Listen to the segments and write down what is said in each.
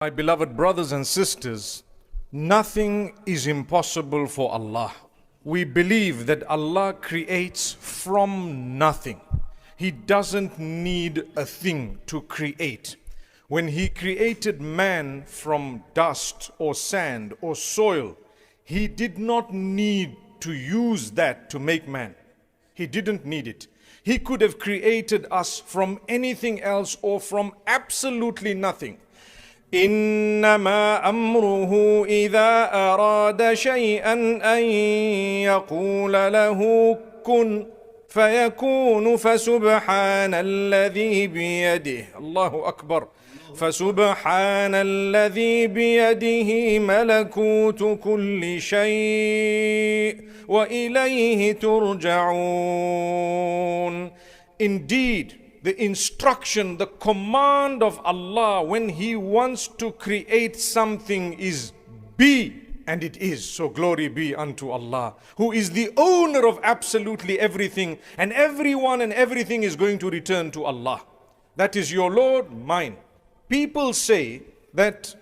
My beloved brothers and sisters, nothing is impossible for Allah. We believe that Allah creates from nothing. He doesn't need a thing to create. When He created man from dust or sand or soil, He did not need to use that to make man. He didn't need it. He could have created us from anything else or from absolutely nothing. إنما أمره إذا أراد شيئا أن يقول له كن فيكون فسبحان الذي بيده الله أكبر فسبحان الذي بيده ملكوت كل شيء وإليه ترجعون. Indeed, the instruction, the command of Allah when He wants to create something is be, and it is. So glory be unto Allah, who is the owner of absolutely everything, and everyone and everything is going to return to Allah. That is your Lord, mine. People say that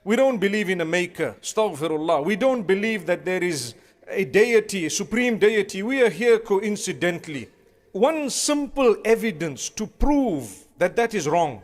we don't believe in a maker, astaghfirullah. We don't believe that there is a deity, a supreme deity. We are here coincidentally. One simple evidence to prove that that is wrong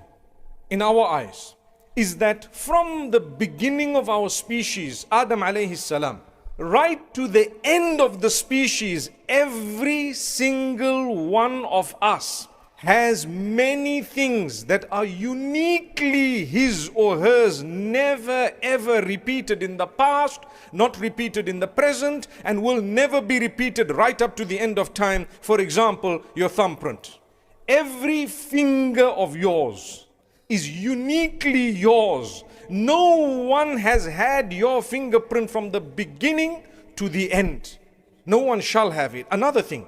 in our eyes is that from the beginning of our species, Adam alayhi salam, right to the end of the species, every single one of us has many things that are uniquely his or hers, never ever repeated in the past, not repeated in the present, and will never be repeated right up to the end of time. For example, your thumbprint. Every finger of yours is uniquely yours. No one has had your fingerprint from the beginning to the end. No one shall have it. Another thing,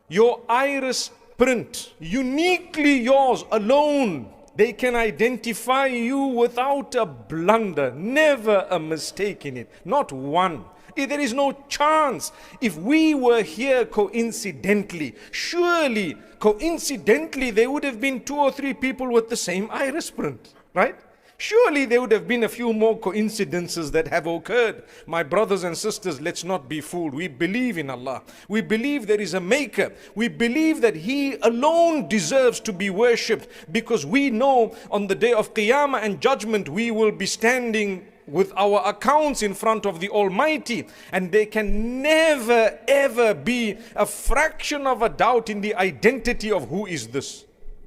your iris print, uniquely yours alone. They can identify you without a blunder, never a mistake in it, not one. There is no chance. If we were here coincidentally, surely coincidentally there would have been 2 or 3 people with the same iris print, right? Surely there would have been a few more coincidences that have occurred. My brothers and sisters, let's not be fooled. We believe in Allah. We believe there is a maker. We believe that He alone deserves to be worshipped, because we know on the day of Qiyamah and judgment we will be standing with our accounts in front of the Almighty, and there can never ever be a fraction of a doubt in the identity of who is this.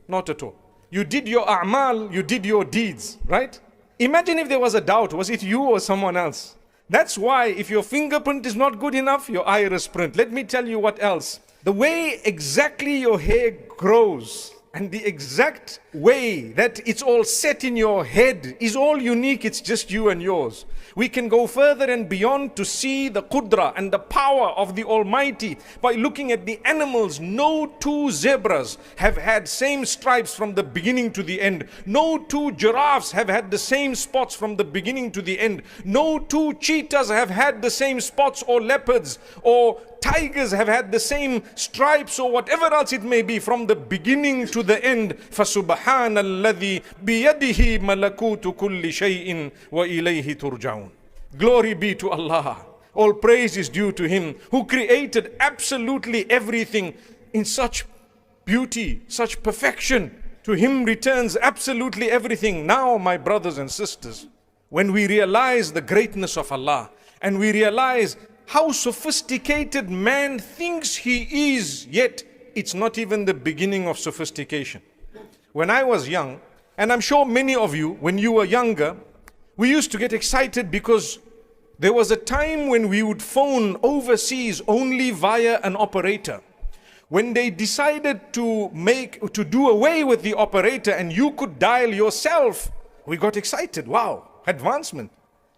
Not at all. You did your a'mal, you did your deeds, right? Imagine if there was a doubt, was it you or someone else? That's why if your fingerprint is not good enough, your iris print. Let me tell you what else. The way exactly your hair grows and the exact way that it's all set in your head is all unique. It's just you and yours. We can go further and beyond to see the qudra and the power of the Almighty by looking at the animals. No 2 zebras have had same stripes from the beginning to the end. No 2 giraffes have had the same spots from the beginning to the end. No 2 cheetahs have had the same spots, or leopards or tigers have had the same stripes, or whatever else it may be, from the beginning to the end. فَسُبْحَانَ الَّذِي بِيَدِهِ مَلَكُوتُ كُلِّ شَيْءٍ وَإِلَيْهِ تُرْجَعُونَ. Glory be to Allah. All praise is due to Him who created absolutely everything in such beauty, such perfection. To Him returns absolutely everything. Now, my brothers and sisters, when we realize the greatness of Allah and we realize how sophisticated man thinks he is, yet it's not even the beginning of sophistication. When I was young, and I'm sure many of you, when you were younger, we used to get excited because there was a time when we would phone overseas only via an operator. When they decided to do away with the operator and you could dial yourself, we got excited. Wow, advancement.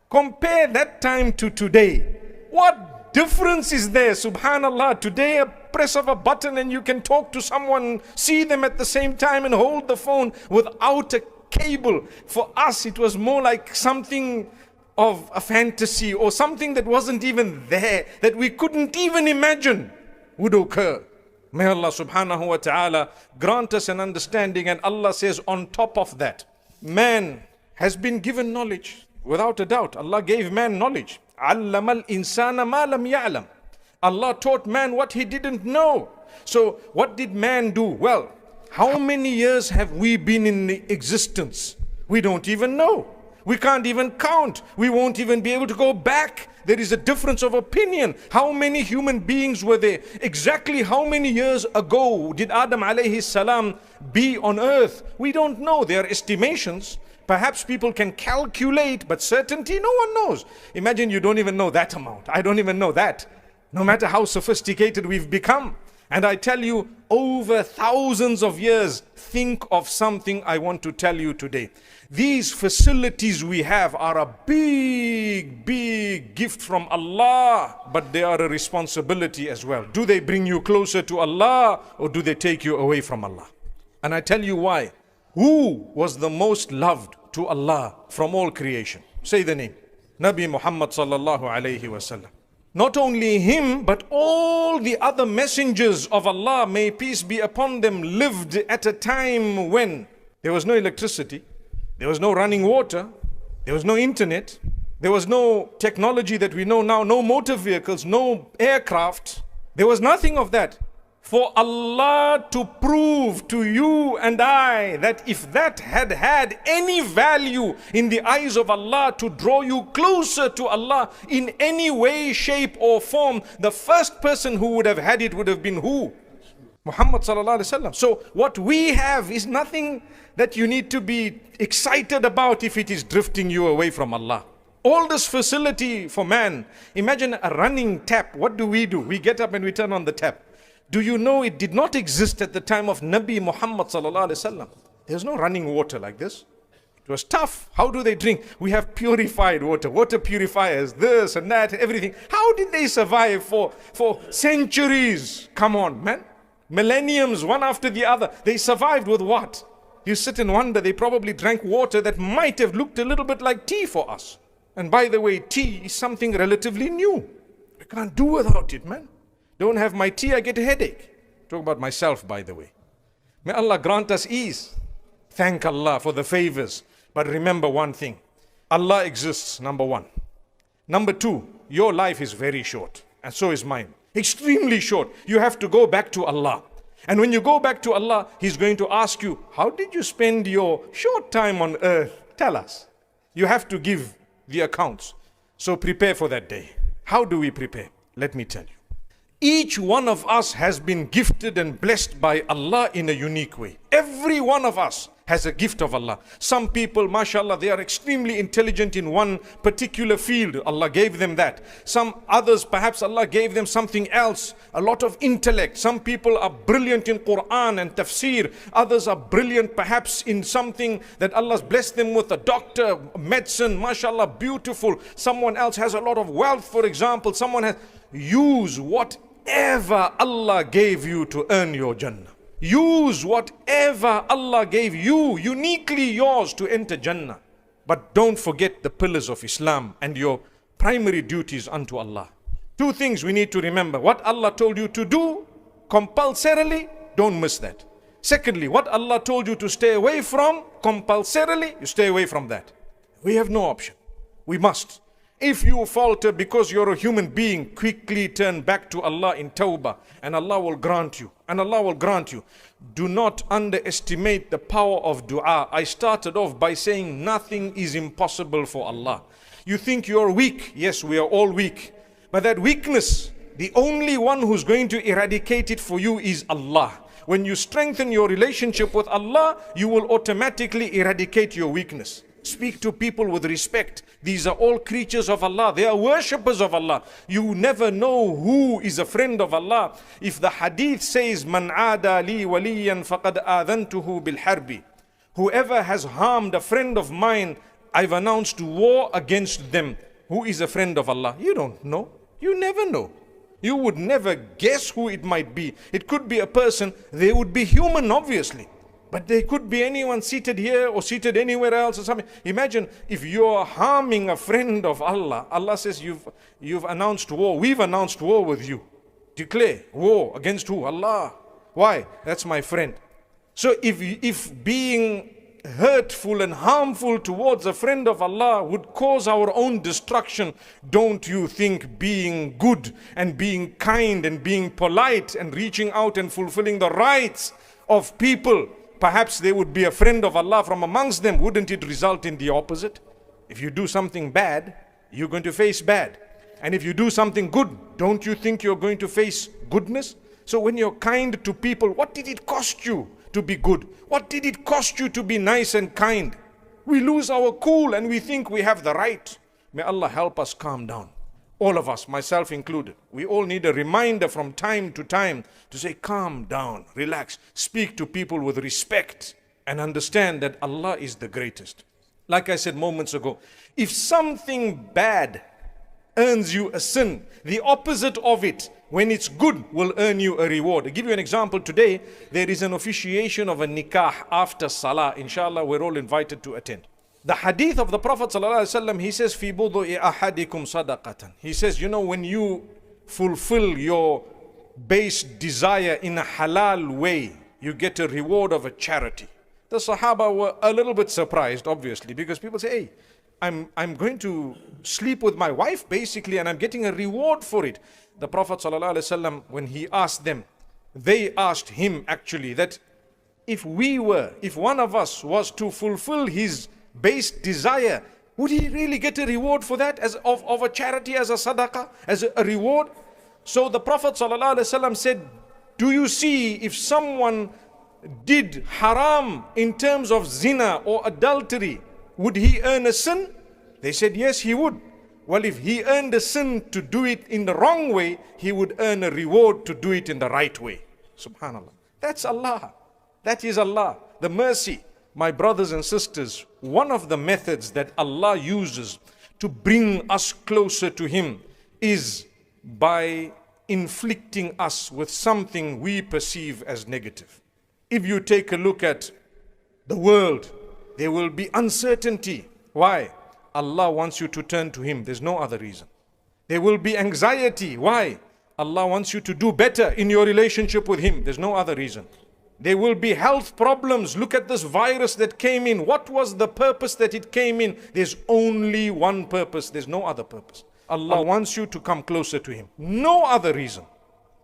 Compare that time to today. What difference is there? Subhanallah, today a press of a button and you can talk to someone, see them at the same time and hold the phone without a cable. For us it was more like something of a fantasy, or something that wasn't even there, that we couldn't even imagine would occur. May Allah subhanahu wa ta'ala grant us an understanding. And Allah says on top of that, man has been given knowledge. Without a doubt, Allah gave man knowledge. عَلَّمَ الْإِنسَانَ مَا لَمْ يَعْلَمْ. Allah taught man what he didn't know. So what did man do? Well, how many years have we been in existence? We don't even know. We can't even count. We won't even be able to go back. There is a difference of opinion. How many human beings were there? Exactly how many years ago did Adam alayhi salam be on earth? We don't know. There are estimations. Perhaps people can calculate, but certainty, no one knows. Imagine you don't even know that amount. I don't even know that. No matter how sophisticated we've become. And I tell you, over thousands of years, think of something I want to tell you today. These facilities we have are a big, big gift from Allah, but they are a responsibility as well. Do they bring you closer to Allah or do they take you away from Allah? And I tell you why. Who was the most loved to Allah from all creation? Say the name. Nabi Muhammad sallallahu alayhi wasallam. Not only him, but all the other messengers of Allah, may peace be upon them, lived at a time when there was no electricity, there was no running water, there was no internet, there was no technology that we know now, no motor vehicles, no aircraft. There was nothing of that. For Allah to prove to you and I that if that had had any value in the eyes of Allah to draw you closer to Allah in any way, shape or form, the first person who would have had it would have been who? Muhammad sallallahu alaihi wasallam. So what we have is nothing that you need to be excited about if it is drifting you away from Allah. All this facility for man. Imagine a running tap. What do? We get up and we turn on the tap. Do you know it did not exist at the time of Nabi Muhammad sallallahu alaihi wasallam? There's no running water like this. It was tough. How do they drink? We have purified water, water purifiers, this and that, everything. How did they survive for centuries? Come on, man. Millenniums, one after the other. They survived with what? You sit and wonder, they probably drank water that might have looked a little bit like tea for us. And by the way, tea is something relatively new. We can't do without it, man. Don't have my tea, I get a headache. Talk about myself, by the way. May Allah grant us ease. Thank Allah for the favors. But remember one thing. Allah exists, number one. Number two, your life is very short. And so is mine. Extremely short. You have to go back to Allah. And when you go back to Allah, He's going to ask you, how did you spend your short time on earth? Tell us. You have to give the accounts. So prepare for that day. How do we prepare? Let me tell you. Each one of us has been gifted and blessed by Allah in a unique way. Every one of us has a gift of Allah. Some people, mashallah, they are extremely intelligent in one particular field. Allah gave them that. Some others, perhaps Allah gave them something else. A lot of intellect. Some people are brilliant in Quran and tafsir. Others are brilliant perhaps in something that Allah's blessed them with. A doctor, medicine, mashallah, beautiful. Someone else has a lot of wealth, for example. Someone has... Use whatever Allah gave you to earn your Jannah. Use whatever Allah gave you, uniquely yours, to enter Jannah. But don't forget the pillars of Islam and your primary duties unto Allah. Two things we need to remember. What Allah told you to do compulsorily, don't miss that. Secondly, what Allah told you to stay away from compulsorily, you stay away from that. We have no option. We must. If you falter because you're a human being, quickly turn back to Allah in tawbah, and Allah will grant you. And Allah will grant you. Do not underestimate the power of dua. I started off by saying nothing is impossible for Allah. You think you're weak. Yes, we are all weak. But that weakness, the only one who's going to eradicate it for you is Allah. When you strengthen your relationship with Allah, you will automatically eradicate your weakness. Speak to people with respect. These are all creatures of Allah. They are worshippers of Allah. You never know who is a friend of Allah. If the hadith says, Man aada li waliyan faqad adhantuhu bil harbi. Whoever has harmed a friend of mine, I've announced war against them. Who is a friend of Allah? You don't know. You never know. You would never guess who it might be. It could be a person. They would be human, obviously. But they could be anyone seated here or seated anywhere else or something. Imagine if you're harming a friend of Allah. Allah says you've announced war. We've announced war with you. Declare war against who? Allah. Why? That's my friend. So if being hurtful and harmful towards a friend of Allah would cause our own destruction, don't you think being good and being kind and being polite and reaching out and fulfilling the rights of people, perhaps they would be a friend of Allah from amongst them, wouldn't it result in the opposite? If you do something bad, you're going to face bad. And if you do something good, don't you think you're going to face goodness? So when you're kind to people, what did it cost you to be good? What did it cost you to be nice and kind? We lose our cool and we think we have the right. May Allah help us calm down. All of us, myself included. We all need a reminder from time to time to say, calm down, relax, speak to people with respect and understand that Allah is the greatest. Like I said moments ago, if something bad earns you a sin, the opposite of it, when it's good, will earn you a reward. I'll give you an example. Today, there is an officiation of a nikah after salah. Inshallah, we're all invited to attend. The hadith of the Prophet ﷺ, he says, "Fi budu'i ahadikum sadaqatan." He says, you know, when you fulfill your base desire in a halal way, you get a reward of a charity. The Sahaba were a little bit surprised, obviously, because people say, hey, I'm going to sleep with my wife basically and I'm getting a reward for it. The Prophet ﷺ, when he asked them, they asked him actually that if one of us was to fulfill his base desire, would he really get a reward for that as of a charity, as a sadaqah, as a reward? So the Prophet ﷺ said, do you see if someone did haram in terms of zina or adultery, would he earn a sin? They said, yes, he would. Well, if he earned a sin to do it in the wrong way, he would earn a reward to do it in the right way. Subhanallah. That's Allah. That is Allah. The mercy. My brothers and sisters, one of the methods that Allah uses to bring us closer to Him is by inflicting us with something we perceive as negative. If you take a look at the world, there will be uncertainty. Why? Allah wants you to turn to Him. There's no other reason. There will be anxiety. Why? Allah wants you to do better in your relationship with Him. There's no other reason. There will be health problems. Look at this virus that came in. What was the purpose that it came in? There's only one purpose. There's no other purpose. Allah wants you to come closer to Him. No other reason.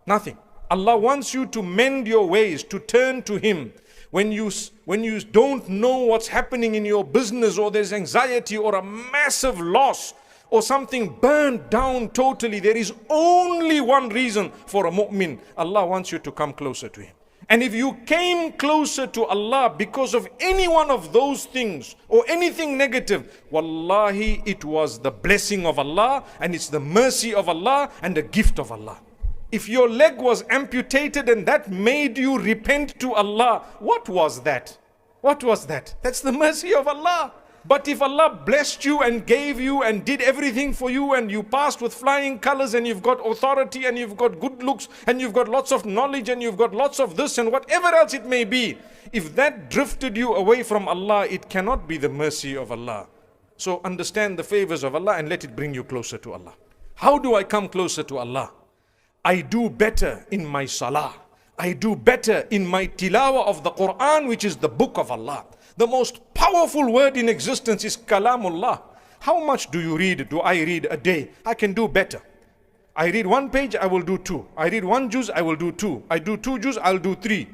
Nothing. Allah wants you to mend your ways, to turn to Him. When you don't know what's happening in your business, or there's anxiety or a massive loss or something burned down totally, there is only one reason for a mu'min. Allah wants you to come closer to Him. And if you came closer to Allah because of any one of those things or anything negative, wallahi, it was the blessing of Allah and it's the mercy of Allah and the gift of Allah. If your leg was amputated and that made you repent to Allah, what was that? What was that? That's the mercy of Allah. But if Allah blessed you and gave you and did everything for you and you passed with flying colors and you've got authority and you've got good looks and you've got lots of knowledge and you've got lots of this and whatever else it may be, if that drifted you away from Allah, it cannot be the mercy of Allah. So understand the favors of Allah and let it bring you closer to Allah. How do I come closer to Allah? I do better in my salah. I do better in my tilawah of the Quran, which is the book of Allah. The most powerful word in existence is Kalamullah. How much do you read? Do I read a day? I can do better. I read one page, I will do two. I read one juz, I will do two. I do two juz, I'll do three.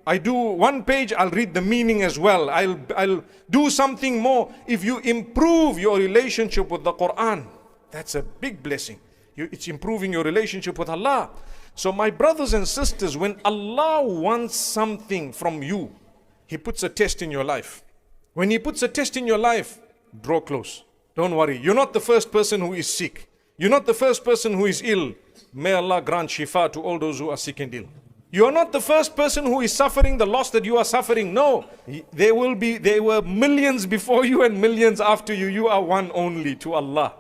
I do one page, I'll read the meaning as well. I'll do something more. If you improve your relationship with the Quran, that's a big blessing. It's improving your relationship with Allah. So my brothers and sisters, when Allah wants something from you, He puts a test in your life. When He puts a test in your life, draw close. Don't worry. You're not the first person who is sick. You're not the first person who is ill. May Allah grant shifa to all those who are sick and ill. You're not the first person who is suffering the loss that you are suffering. No. There were millions before you and millions after you. You are one only to Allah.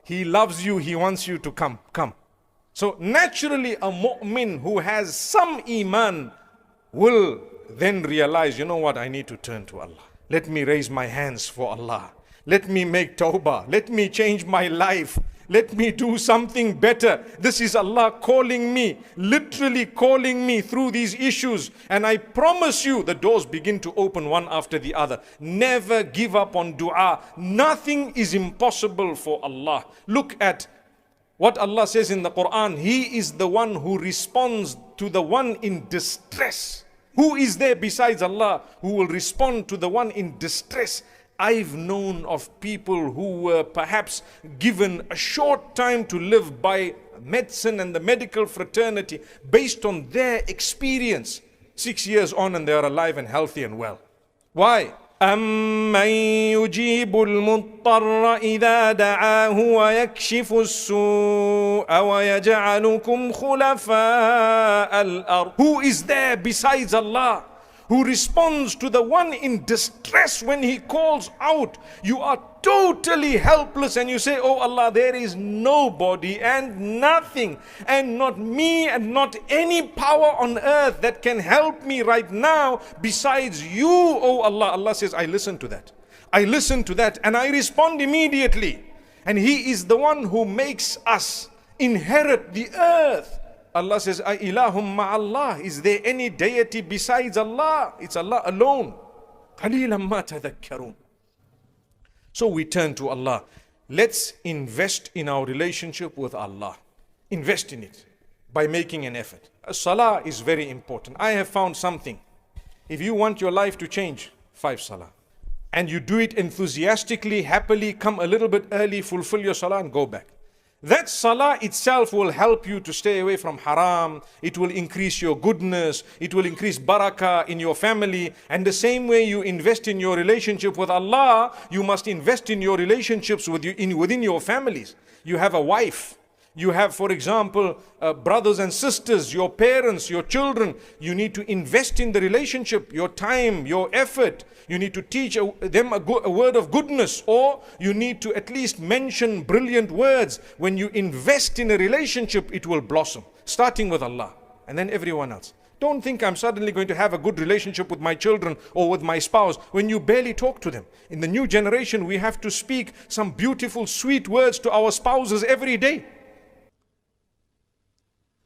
He loves you. He wants you to come. So naturally a mu'min who has some iman will then realize, you know what, I need to turn to Allah. Let me raise my hands for Allah. Let me make tawbah. Let me change my life Let me do something better. This is Allah calling me, literally calling me through these issues. And I promise you, the doors begin to open one after the other. Never give up on dua. Nothing is impossible for Allah. Look at what Allah says in the Quran. He is the one who responds to the one in distress. Who is there besides Allah who will respond to the one in distress? I've known of people who were perhaps given a short time to live by medicine and the medical fraternity based on their experience. 6 years on and they are alive and healthy and well. Why? أَمَّنْ يُجِيبُ الْمُضْطَرَّ إِذَا دَعَاهُ وَيَكْشِفُ السُّوءَ وَيَجْعَلُكُمْ خُلَفَاءَ الْأَرْضِ. Who is there besides Allah who responds to the one in distress when he calls out? You are totally helpless and you say, oh Allah, there is nobody and nothing and not me and not any power on earth that can help me right now besides you, oh Allah. Allah says, I listen to that. I listen to that and I respond immediately. And He is the one who makes us inherit the earth. Allah says, ilahum ma'allah. Is there any deity besides Allah? It's Allah alone. قَلِيلًا مَا تَذَكَّرُونَ. So we turn to Allah. Let's invest in our relationship with Allah. Invest in it by making an effort. Salah is very important. I have found something. If you want your life to change, 5 salah. And you do it enthusiastically, happily, come a little bit early, fulfill your salah and go back. That salah itself will help you to stay away from haram. It will increase your goodness. It will increase barakah in your family. And the same way you invest in your relationship with Allah, you must invest in your relationships within your families. You have a wife. You have, for example, brothers and sisters, your parents, your children. You need to invest in the relationship, your time, your effort. You need to teach them a word of goodness, or you need to at least mention brilliant words. When you invest in a relationship, it will blossom, starting with Allah and then everyone else. Don't think I'm suddenly going to have a good relationship with my children or with my spouse when you barely talk to them. In the new generation, we have to speak some beautiful, sweet words to our spouses every day.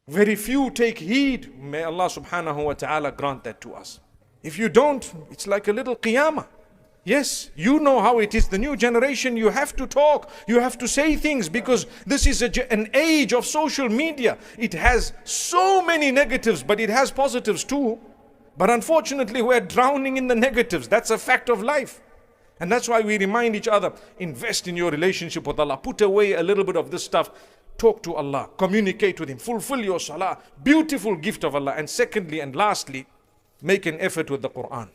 Very few take heed. May Allah subhanahu wa ta'ala grant that to us. If you don't, it's like a little qiyamah. Yes, you know how it is. The new generation, you have to talk. You have to say things because this is an age of social media. It has so many negatives, but it has positives too. But unfortunately, we're drowning in the negatives. That's a fact of life. And that's why we remind each other, invest in your relationship with Allah. Put away a little bit of this stuff. Talk to Allah, communicate with Him, fulfill your salah, beautiful gift of Allah. And secondly and lastly, make an effort with the Quran.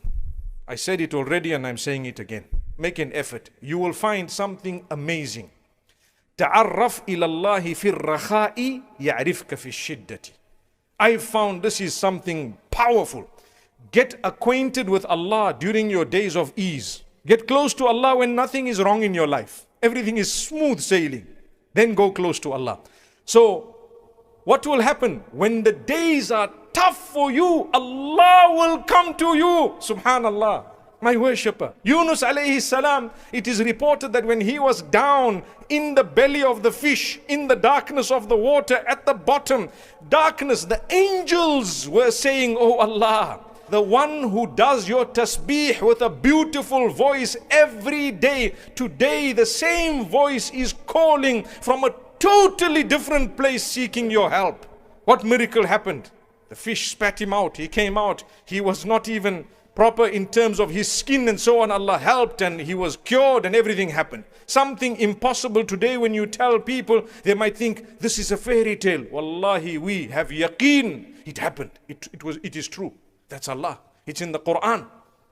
I said it already and I'm saying it again. Make an effort. You will find something amazing. تعرف إلى الله في الرخاء يعرفك في الشدة. I found this is something powerful. Get acquainted with Allah during your days of ease. Get close to Allah when nothing is wrong in your life. Everything is smooth sailing. Then go close to Allah. So, what will happen? When the days are tough for you, Allah will come to you. Subhanallah. My worshipper. Yunus alayhi salam, it is reported that when he was down in the belly of the fish, in the darkness of the water, at the bottom, darkness, the angels were saying, oh Allah, the one who does your tasbih with a beautiful voice every day, today the same voice is calling from a totally different place seeking your help. What miracle happened? The fish spat him out. He came out. He was not even proper in terms of his skin and so on. Allah helped and he was cured and everything happened. Something impossible today, when you tell people, they might think this is a fairy tale. Wallahi, we have yaqeen. It happened. It is true. That's Allah. It's in the Quran.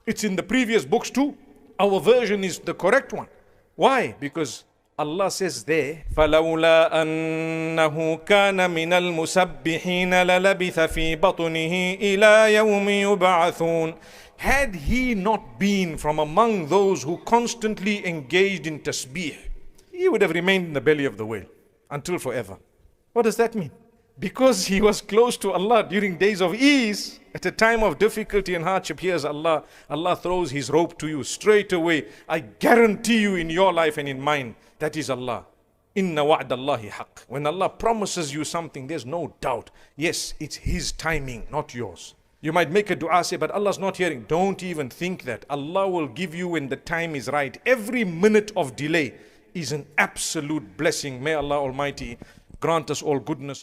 It's in the previous books too. Our version is the correct one. Why? Because Allah says there, فَلَوْلَا أَنَّهُ كَانَ مِنَ الْمُسَبِّحِينَ لَلَبِثَ فِي بَطْنِهِ إِلَى يَوْمِ يُبْعَثُونَ. Had he not been from among those who constantly engaged in tasbih, he would have remained in the belly of the whale until forever. What does that mean? Because he was close to Allah during days of ease, at a time of difficulty and hardship, here's Allah. Allah throws His rope to you straight away. I guarantee you, in your life and in mine, that is Allah. Inna wa'dallahi haqq. When Allah promises you something, there's no doubt. Yes, it's His timing, not yours. You might make a dua, say, but Allah's not hearing. Don't even think that. Allah will give you when the time is right. Every minute of delay is an absolute blessing. May Allah Almighty grant us all goodness.